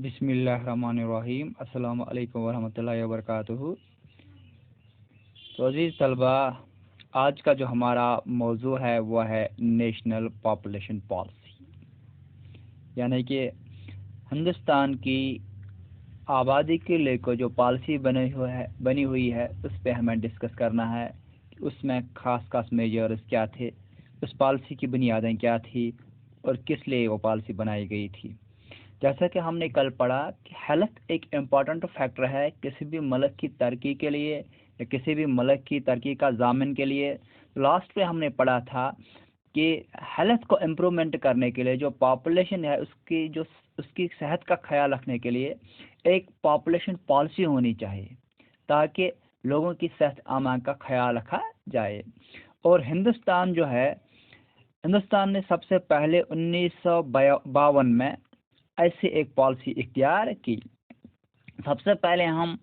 بسم اللہ الرحمن الرحیم۔ السلام علیکم ورحمۃ اللہ وبرکاتہ۔ تو عزیز طلبہ، آج کا جو ہمارا موضوع ہے وہ ہے نیشنل پاپولیشن پالیسی، یعنی کہ ہندوستان کی آبادی کے لے کر جو پالیسی بنی ہوئی ہے اس پہ ہمیں ڈسکس کرنا ہے کہ اس میں خاص میجرز کیا تھے، اس پالیسی کی بنیادیں کیا تھی اور کس لیے وہ پالیسی بنائی گئی تھی۔ جیسا کہ ہم نے کل پڑھا کہ ہیلتھ ایک امپورٹنٹ فیکٹر ہے کسی بھی ملک کی ترقی کے لیے یا کسی بھی ملک کی ترقی کا ضامن کے لیے۔ لاسٹ پہ ہم نے پڑھا تھا کہ ہیلتھ کو امپرومنٹ کرنے کے لیے جو پاپولیشن ہے اس کی صحت کا خیال رکھنے کے لیے ایک پاپولیشن پالیسی ہونی چاہیے تاکہ لوگوں کی صحت عامہ کا خیال رکھا جائے۔ اور ہندوستان نے سب سے پہلے 1952 میں ایسی ایک پالیسی اختیار کی۔ سب سے پہلے ہم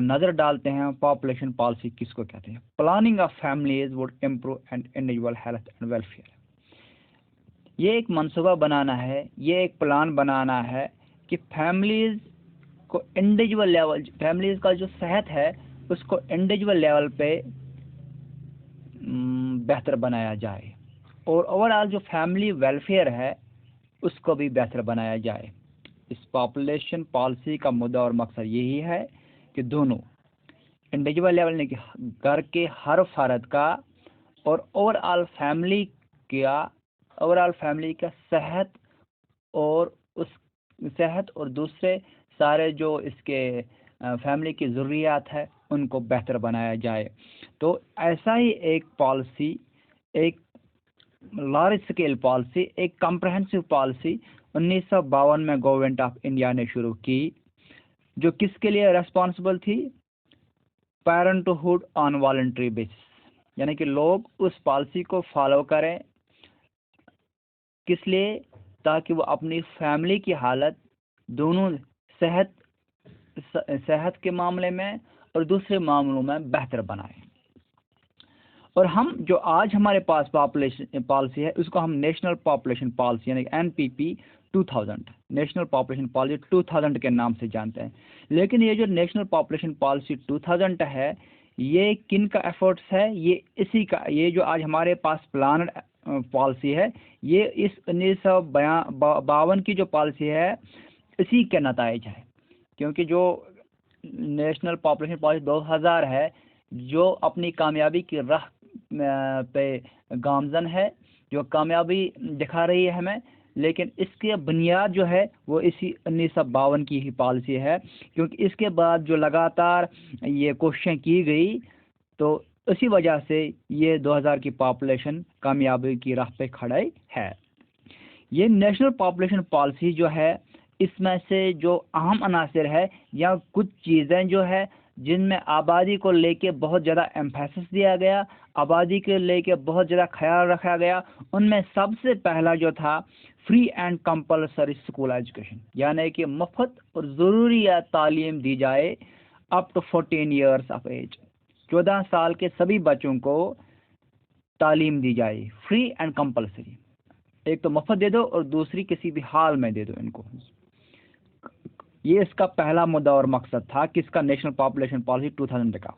نظر ڈالتے ہیں پاپولیشن پالیسی کس کو کہتے ہیں۔ Planning of families would improve and individual health and welfare. یہ ایک منصوبہ بنانا ہے، یہ ایک پلان بنانا ہے کہ فیملیز کو انڈیویجول لیول، فیملیز کا جو صحت ہے اس کو انڈیویجول لیول پہ بہتر بنایا جائے اور اوور آل جو فیملی ویلفیئر ہے اس کو بھی بہتر بنایا جائے۔ اس پاپولیشن پالیسی کا مدعا اور مقصد یہی ہے کہ دونوں انڈیویجول لیول یعنی کہ گھر کے ہر فرد کا اور اوور آل فیملی کا صحت اور دوسرے سارے جو اس کے فیملی کی ضروریات ہے ان کو بہتر بنایا جائے۔ تو ایسا ہی ایک پالیسی، ایک لارج اسکیل پالیسی، ایک کمپریہنسو پالیسی 1952 میں گورنمنٹ آف انڈیا نے شروع کی، جو کس کے لیے ریسپانسبل تھی؟ پیرنٹہوڈ آن والنٹری بیسس، یعنی کہ لوگ اس پالیسی کو فالو کریں، کس لیے؟ تاکہ وہ اپنی فیملی کی حالت دونوں صحت کے معاملے میں اور دوسرے معاملوں میں بہتر بنائیں۔ اور ہم جو آج ہمارے پاس پاپولیشن پالیسی ہے اس کو ہم نیشنل پاپولیشن پالیسی یعنی NPP 2000 نیشنل پاپولیشن پالیسی 2000 کے نام سے جانتے ہیں۔ لیکن یہ جو نیشنل پاپولیشن پالیسی 2000 ہے یہ کن کا ایفرٹس ہے؟ یہ جو آج ہمارے پاس پلانڈ پالیسی ہے یہ اس 1952 کی جو پالیسی ہے اسی کے نتائج ہے، کیونکہ جو نیشنل پاپولیشن پالیسی 2000 ہے جو اپنی کامیابی کی راہ پہ گامزن ہے، جو کامیابی دکھا رہی ہے ہمیں، لیکن اس کی بنیاد جو ہے وہ اسی 1952 کی ہی پالیسی ہے، کیونکہ اس کے بعد جو لگاتار یہ کوششیں کی گئی تو اسی وجہ سے یہ 2000 کی پاپولیشن کامیابی کی راہ پہ کھڑی ہے۔ یہ نیشنل پاپولیشن پالیسی جو ہے اس میں سے جو اہم عناصر ہے یا کچھ چیزیں جو ہے جن میں آبادی کو لے کے بہت زیادہ ایمفیسس دیا گیا، آبادی کے لے کے بہت زیادہ خیال رکھا گیا، ان میں سب سے پہلا جو تھا free and compulsory school education, یعنی کہ مفت اور ضروری تعلیم دی جائے up to 14 years of age, 14 سال کے سبھی بچوں کو تعلیم دی جائے، فری اینڈ کمپلسری، ایک تو مفت دے دو اور دوسری کسی بھی حال میں دے دو ان کو۔ یہ اس کا پہلا مدعا اور مقصد تھا کس کا؟ نیشنل پاپولیشن پالیسی 2000 کا۔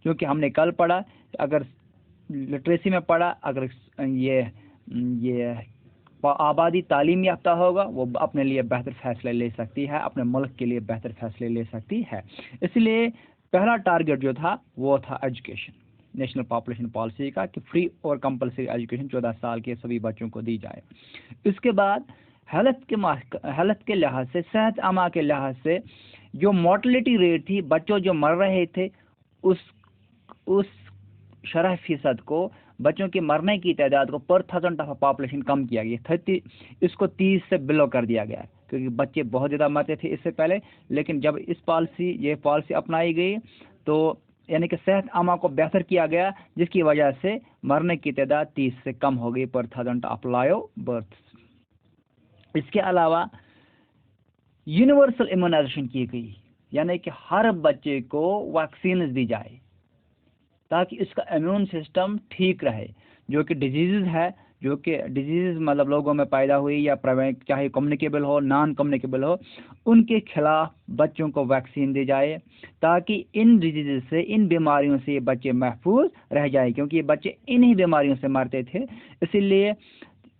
کیونکہ ہم نے کل پڑھا، اگر لٹریسی میں پڑھا، اگر یہ آبادی تعلیم یافتہ ہوگا وہ اپنے لیے بہتر فیصلے لے سکتی ہے، اپنے ملک کے لیے بہتر فیصلے لے سکتی ہے۔ اس لیے پہلا ٹارگٹ جو تھا وہ تھا ایجوکیشن، نیشنل پاپولیشن پالیسی کا، کہ فری اور کمپلسری ایجوکیشن 14 سال کے سبھی بچوں کو دی جائے۔ اس کے بعد ہیلتھ کے لحاظ سے، صحت عامہ کے لحاظ سے جو مورٹلٹی ریٹ تھی، بچوں جو مر رہے تھے اس شرح فیصد کو، بچوں کے مرنے کی تعداد کو پر 1000 آف پاپولیشن کم کیا گیا، اس کو 30 سے بلو کر دیا گیا، کیونکہ بچے بہت زیادہ مرتے تھے اس سے پہلے۔ لیکن جب یہ پالیسی اپنائی گئی تو یعنی کہ صحت عامہ کو بہتر کیا گیا، جس کی وجہ سے مرنے کی تعداد 30 سے کم ہو گئی پر 1000 آف لائیو برتھ۔ اس کے علاوہ یونیورسل امیونائزیشن کی گئی، یعنی کہ ہر بچے کو ویکسینز دی جائے تاکہ اس کا امیون سسٹم ٹھیک رہے، جو کہ ڈیزیزز ہے جو کہ ڈیزیز مطلب لوگوں میں پیدا ہوئی یا چاہے کمیونیکیبل ہو نان کمیونیکیبل ہو، ان کے خلاف بچوں کو ویکسین دی جائے تاکہ ان ڈیزیز سے، ان بیماریوں سے یہ بچے محفوظ رہ جائیں، کیونکہ یہ بچے انہی بیماریوں سے مرتے تھے۔ اسی لیے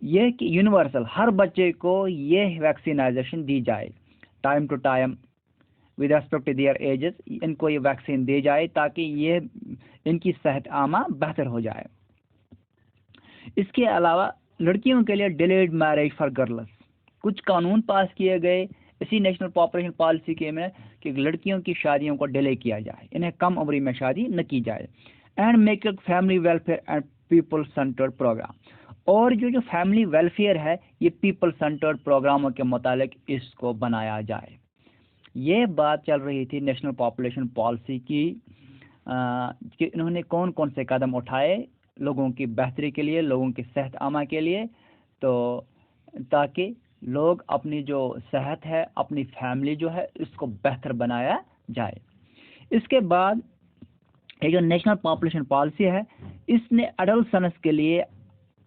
یہ کہ یونیورسل ہر بچے کو یہ ویکسینائزیشن دی جائے time to time with respect to their ages, ان کو یہ ویکسین دی جائے تاکہ یہ ان کی صحت عامہ بہتر ہو جائے۔ اس کے علاوہ لڑکیوں کے لیے ڈیلیڈ میرج فار گرلز، کچھ قانون پاس کیے گئے اسی نیشنل پاپولیشن پالیسی کے میں کہ لڑکیوں کی شادیوں کو ڈیلے کیا جائے، انہیں کم عمری میں شادی نہ کی جائے۔ And make family welfare and people centred programme, اور جو فیملی ویلفیئر ہے یہ پیپل سینٹرڈ پروگراموں کے متعلق اس کو بنایا جائے۔ یہ بات چل رہی تھی نیشنل پاپولیشن پالیسی کی کہ انہوں نے کون کون سے قدم اٹھائے لوگوں کی بہتری کے لیے، لوگوں کی صحت عامہ کے لیے، تو تاکہ لوگ اپنی جو صحت ہے، اپنی فیملی جو ہے اس کو بہتر بنایا جائے۔ اس کے بعد یہ جو نیشنل پاپولیشن پالیسی ہے اس نے ایڈولسنس کے لیے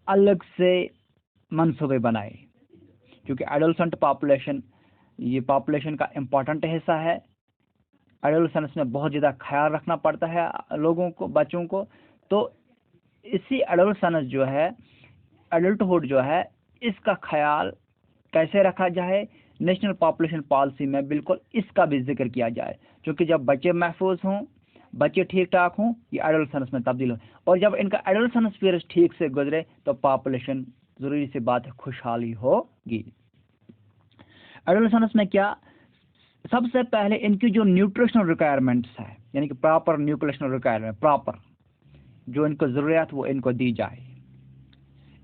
الگ سے منصوبے بنائے، کیونکہ ایڈولسنٹ پاپولیشن یہ پاپولیشن کا امپورٹنٹ حصہ ہے۔ ایڈولسنس میں بہت زیادہ خیال رکھنا پڑتا ہے لوگوں کو، بچوں کو، تو اسی ایڈولسنس جو ہے، ایڈلٹہڈ جو ہے، اس کا خیال کیسے رکھا جائے، نیشنل پاپولیشن پالیسی میں بالکل اس کا بھی ذکر کیا جائے، کیونکہ جب بچے محفوظ ہوں، بچے ٹھیک ٹھاک ہوں، یہ ایڈولسنس میں تبدیل ہو، اور جب ان کا ایڈولسنس پیریڈ ٹھیک سے گزرے تو پاپولیشن ضروری سی بات ہے خوشحالی ہوگی۔ ایڈولسنس میں کیا، سب سے پہلے ان کی جو نیوٹریشنل ریکوائرمنٹس ہے، یعنی کہ پراپر نیوٹریشنل ریکوائرمنٹ، پراپر جو ان کو ضروریات وہ ان کو دی جائے۔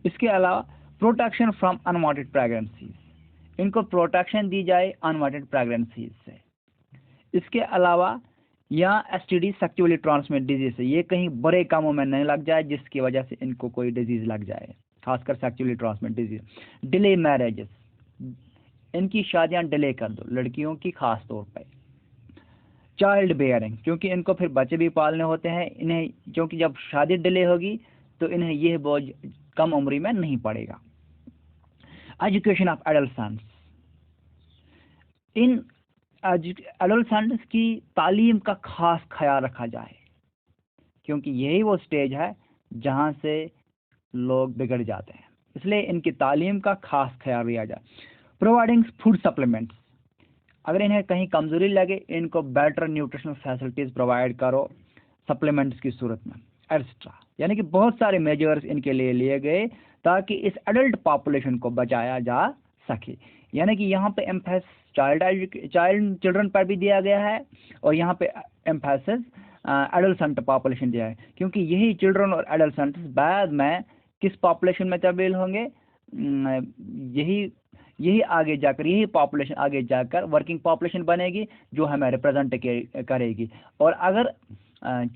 اس کے علاوہ پروٹیکشن فرام انوانٹیڈ پریگننسیز، ان کو پروٹیکشن دی جائے انوانٹیڈ پریگننسیز سے۔ اس کے علاوہ یا S T D sexually transmit disease سے، یہ کہیں برے کاموں میں نہیں لگ جائے جس کی وجہ سے ان کو کوئی ڈیزیز لگ جائے، خاص کر sexually transmit disease. Delay marriages, ان کی شادیاں ڈیلے کر دو، لڑکیوں کی خاص طور پہ۔ چائلڈ بیئرنگ، کیونکہ ان کو پھر بچے بھی پالنے ہوتے ہیں، انہیں کیونکہ جب شادی ڈیلے ہوگی تو انہیں یہ بوجھ کم عمری میں نہیں پڑے گا۔ ایجوکیشن آف ایڈولسنٹس، ان ایڈولسنٹس کی تعلیم کا خاص خیال رکھا جائے، کیونکہ یہی وہ سٹیج ہے جہاں سے لوگ بگڑ جاتے ہیں، اس لیے ان کی تعلیم کا خاص خیال لیا جائے۔ پرووائڈنگ فوڈ سپلیمنٹس، اگر انہیں کہیں کمزوری لگے ان کو بیٹر نیوٹریشنل فیسلٹیز پرووائڈ کرو سپلیمنٹس کی صورت میں، ایٹسٹرا، یعنی کہ بہت سارے میجرز ان کے لیے لیے گئے تاکہ اس ایڈلٹ پاپولیشن کو بچایا جا سکے۔ یعنی کہ یہاں پہ ایمفیسس چلڈرن پر بھی دیا گیا ہے، اور یہاں پہ ایمفیسس ایڈولسنٹ پاپولیشن دیا ہے، کیونکہ یہی چلڈرن اور ایڈولسنٹس بعد میں کس پاپولیشن میں تبدیل ہوں گے، یہی آگے جا کر، یہی پاپولیشن آگے جا کر ورکنگ پاپولیشن بنے گی جو ہمیں ریپرزینٹ کرے گی۔ اور اگر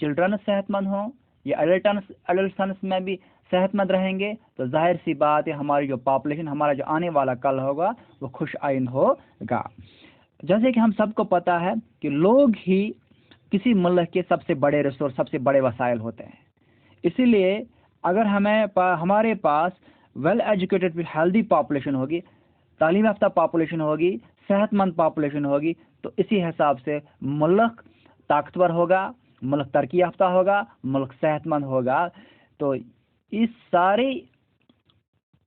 چلڈرن صحت مند ہوں یا ایڈلسنس میں بھی صحت مند رہیں گے تو ظاہر سی بات ہے ہماری جو پاپولیشن، ہمارا جو آنے والا کل ہوگا وہ خوش آئند ہوگا۔ جیسے کہ ہم سب کو پتہ ہے کہ لوگ ہی کسی ملک کے سب سے بڑے ریسورس، سب سے بڑے وسائل ہوتے ہیں، اسی لیے اگر ہمارے پاس ویل ایجوکیٹڈ ہیلدی پاپولیشن ہوگی، تعلیم یافتہ پاپولیشن ہوگی، صحت مند پاپولیشن ہوگی، تو اسی حساب سے ملک طاقتور ہوگا، ملک ترقی یافتہ ہوگا، ملک صحت مند ہوگا۔ تو اس سارے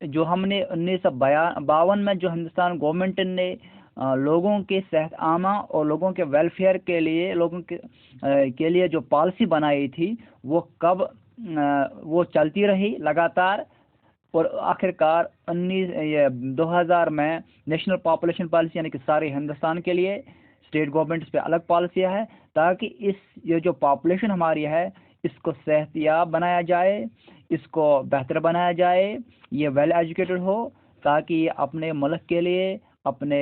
جو ہم نے 1952 میں جو ہندوستان گورنمنٹ نے لوگوں کے صحت عامہ اور لوگوں کے ویلفیئر کے لیے، لوگوں کے لیے جو پالیسی بنائی تھی وہ چلتی رہی لگاتار، اور آخر کار 2000 میں نیشنل پاپولیشن پالیسی، یعنی کہ سارے ہندوستان کے لیے اسٹیٹ گورنمنٹس پہ الگ پالیسی ہے تاکہ یہ جو پاپولیشن ہماری ہے اس کو صحت یاب بنایا جائے، اس کو بہتر بنایا جائے، یہ ویل ایجوکیٹڈ ہو تاکہ یہ اپنے ملک کے لیے، اپنے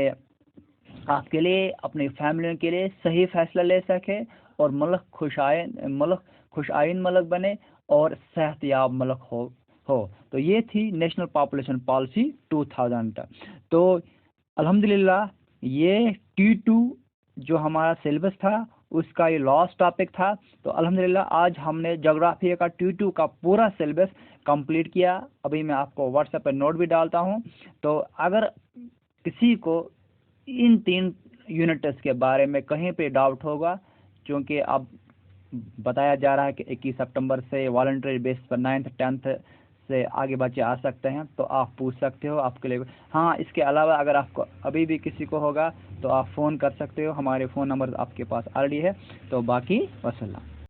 آپ کے لیے، اپنی فیملیوں کے لیے صحیح فیصلہ لے سکے، اور ملک خوش آئند ملک بنے اور صحت یاب ملک ہو۔ تو یہ تھی نیشنل پاپولیشن پالیسی 2000۔ تو الحمدللہ یہ T2 جو ہمارا سلیبس تھا اس کا یہ لاسٹ ٹاپک تھا. تو الحمدللہ آج ہم نے جغرافیہ کا T2 کا پورا سلیبس کمپلیٹ کیا. ابھی میں آپ کو واٹس ایپ پہ نوٹ بھی ڈالتا ہوں. تو اگر کسی کو ان 3 یونٹس کے بارے میں کہیں پہ ڈاؤٹ ہوگا، چونکہ اب بتایا جا رہا ہے کہ 21 سپٹمبر سے والنٹری بیس پر 9th 10th سے آگے بچے آ سکتے ہیں، تو آپ پوچھ سکتے ہو. آپ کے لیے ہاں، اس کے علاوہ اگر آپ کو ابھی بھی کسی کو ہوگا تو آپ فون کر سکتے ہو. ہمارے فون نمبر آپ کے پاس آلریڈی ہے. تو باقی وسلام.